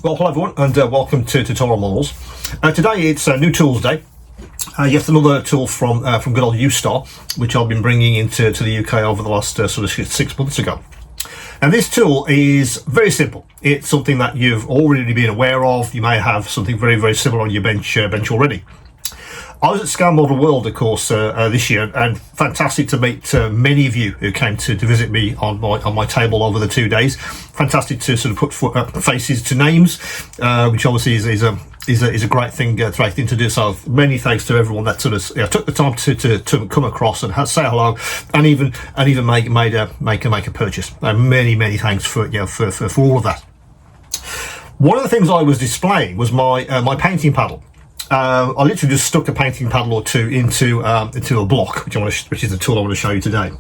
Well, hello everyone, and welcome to Tyrell Models. Today it's New Tools Day. Yet another tool from good old Ustar, which I've been bringing into the UK over the last sort of 6 months ago. And this tool is very simple. It's something that you've already been aware of. You may have something very, very similar on your bench already. I was at Scan Model World, of course, this year, and fantastic to meet many of you who came to visit me on my table over the 2 days. Fantastic to sort of put faces to names, which obviously is a great thing to do. So many thanks to everyone that sort of took the time to come across and say hello, and even make a purchase. Many thanks for all of that. One of the things I was displaying was my painting paddle. I literally just stuck a painting paddle or two into a block, which is the tool I want to show you today,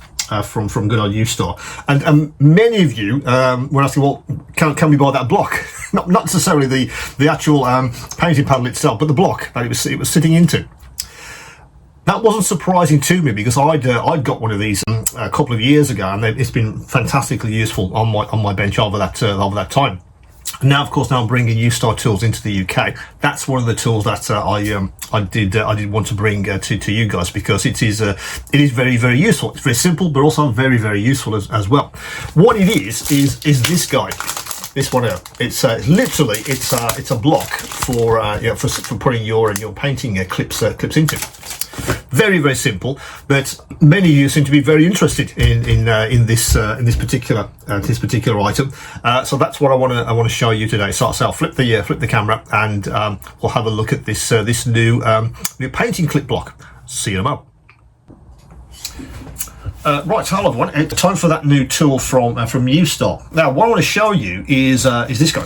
from good old Ustar. And many of you were asking, well, can we buy that block? not necessarily the actual painting paddle itself, but the block that it was sitting into. That wasn't surprising to me because I'd got one of these a couple of years ago, and it's been fantastically useful on my bench over that time. Now, of course, I'm bringing Ustar tools into the UK. That's one of the tools that I did want to bring to you guys, because it is very, very useful. It's very simple, but also very, very useful as well. What it is this guy, this one here. It's literally it's a block for putting your painting clips into. Very, very simple, but many of you seem to be very interested in this particular item. So that's what I want to show you today. So I'll flip the camera, and we'll have a look at this new painting clip block. See you in a moment. Right, hello everyone. It's time for that new tool from Ustar. Now, what I want to show you is this guy.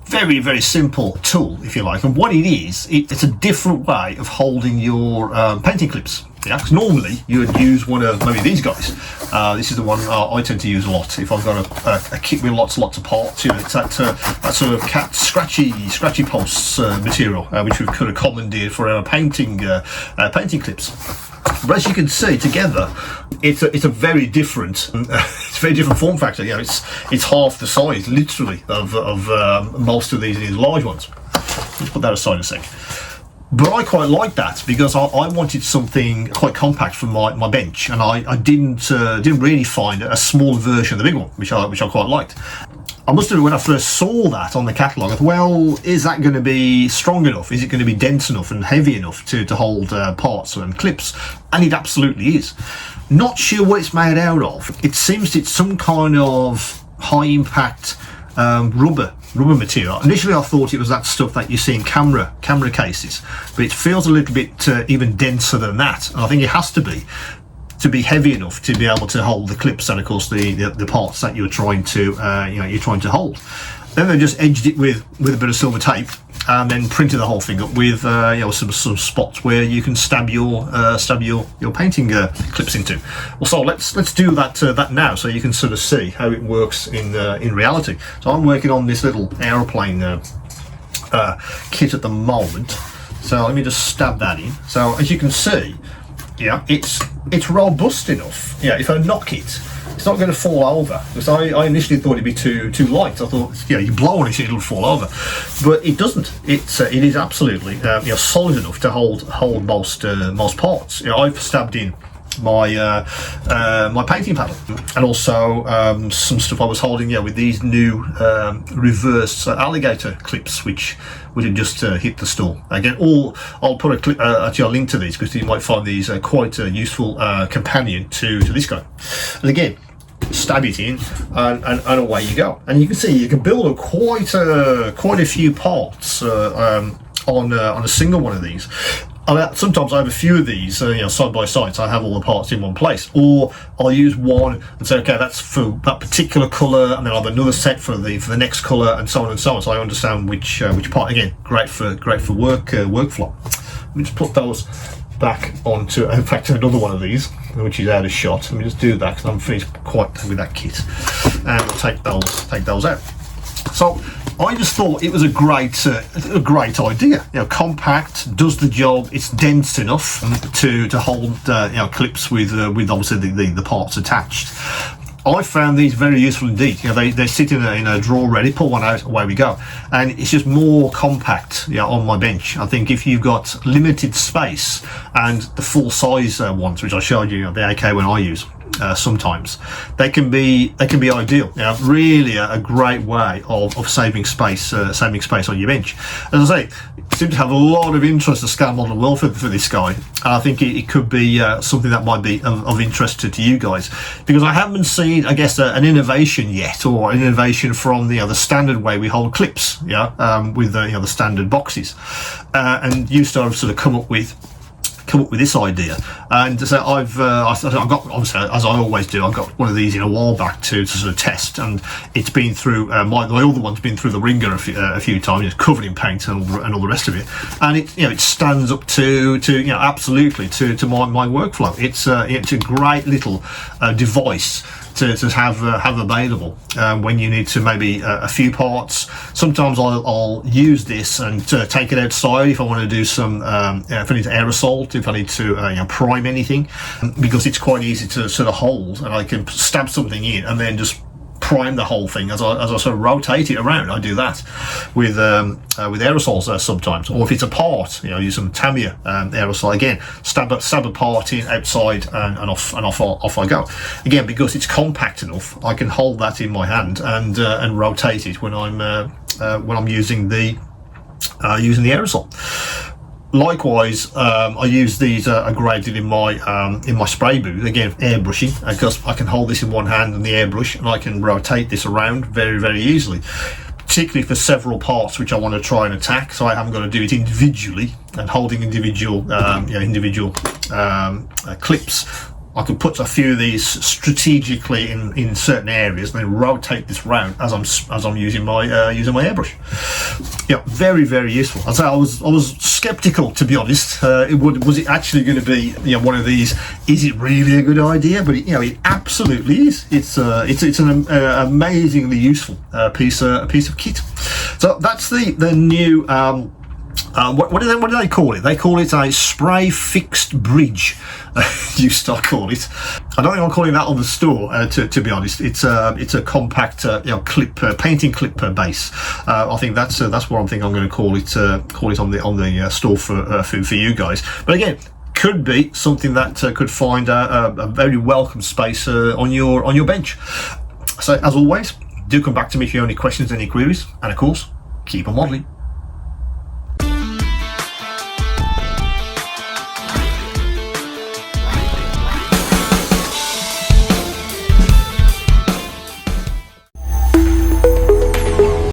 Very, very simple tool, if you like, and what it is, it's a different way of holding your painting clips. Yeah, because normally you would use one of maybe these guys. This is the one I tend to use a lot if I've got a kit with lots of parts. It's that sort of cat scratchy pulse material, which we've kind of commandeered for our painting clips. But as you can see, together, it's a very different, form factor. It's half the size, literally, of most of these large ones. Let's put that aside a sec. But I quite like that because I wanted something quite compact for my bench, and I didn't really find a small version of the big one, which I quite liked. I must admit, when I first saw that on the catalogue, I thought, well, is that going to be strong enough? Is it going to be dense enough and heavy enough to hold parts and clips? And it absolutely is. Not sure what it's made out of. It seems it's some kind of high impact rubber material. Initially I thought it was that stuff that you see in camera cases, but it feels a little bit even denser than that, and I think it has to be heavy enough to be able to hold the clips and of course the parts that you're trying to hold. Then they just edged it with a bit of silver tape, and then printed the whole thing up with some spots where you can stab your painting clips into. Well, so let's do that now, so you can sort of see how it works in reality. So I'm working on this little aeroplane kit at the moment. So let me just stab that in. So as you can see, it's robust enough. If I knock it, it's not going to fall over, because I initially thought it'd be too light. I thought, you blow on it, it'll fall over, but it doesn't. It is absolutely solid enough to hold most parts. I've stabbed in my painting paddle, and also some stuff I was holding with these new reverse alligator clips, which had just hit the store. Again, I'll put a link to these, because you might find these quite a useful companion to this guy. And again, stab it in, and away you go. And you can see you can build quite a few parts on a single one of these. Sometimes I have a few of these, side by side, so I have all the parts in one place. Or I'll use one and say, okay, that's for that particular colour, and then I'll have another set for the next colour, and so on and so on. So I understand which part. Again, great for workflow. Let me just put those back onto, in fact, another one of these, which is out of shot. Let me just do that, because I'm finished quite with that kit, and we'll take those out. So I just thought it was a great idea. Compact, does the job. It's dense enough to hold clips with obviously the parts attached. I found these very useful indeed. They sit in a drawer ready, pull one out, away we go. And it's just more compact, on my bench. I think if you've got limited space and the full size ones, which I showed you, the AK one I use, sometimes they can be ideal. Really a great way of saving space on your bench. As I say, I seem to have a lot of interest to Scale Model World for this guy. I think it could be something that might be of interest to you guys, because I haven't seen, I guess, an innovation yet, or an innovation from the standard way we hold clips, with the standard boxes, and Ustar have sort of come up with this idea. And so I've got, obviously, as I always do, I've got one of these in a while back to sort of test, and it's been through my other one's been through the ringer a few times. It's covered in paint and all the rest of it, and it stands up to absolutely to my workflow. It's a great little device to have available when you need to maybe a few parts. Sometimes I'll use this and take it outside if I want to do some if I need to aerosol, if I need to prime anything, because it's quite easy to sort of hold, and I can stab something in and then just prime the whole thing as I sort of rotate it around. I do that with aerosols sometimes, or if it's a part, use some Tamiya aerosol again, stab a part in outside, and off I go again, because it's compact enough. I can hold that in my hand and rotate it when I'm using the aerosol. Likewise, I use these graded in my spray booth, again airbrushing, because I can hold this in one hand and the airbrush, and I can rotate this around very, very easily, particularly for several parts which I want to try and attack, so I haven't got to do it individually and holding individual clips. I can put a few of these strategically in certain areas, and then rotate this round as I'm using my airbrush. Very, very useful. I'd say I was skeptical, to be honest. Was it actually going to be one of these? Is it really a good idea? But it absolutely is. It's an amazingly useful piece of kit. So that's the new. What do they call it? They call it a spray fixed bridge. Ustar call it. I don't think I'm calling that on the store. To be honest, it's a compact painting clip base. I think that's what I'm thinking I'm going to call it on the store for you guys. But again, could be something that could find a very welcome space on your bench. So as always, do come back to me if you have any questions, any queries, and of course, keep on modelling.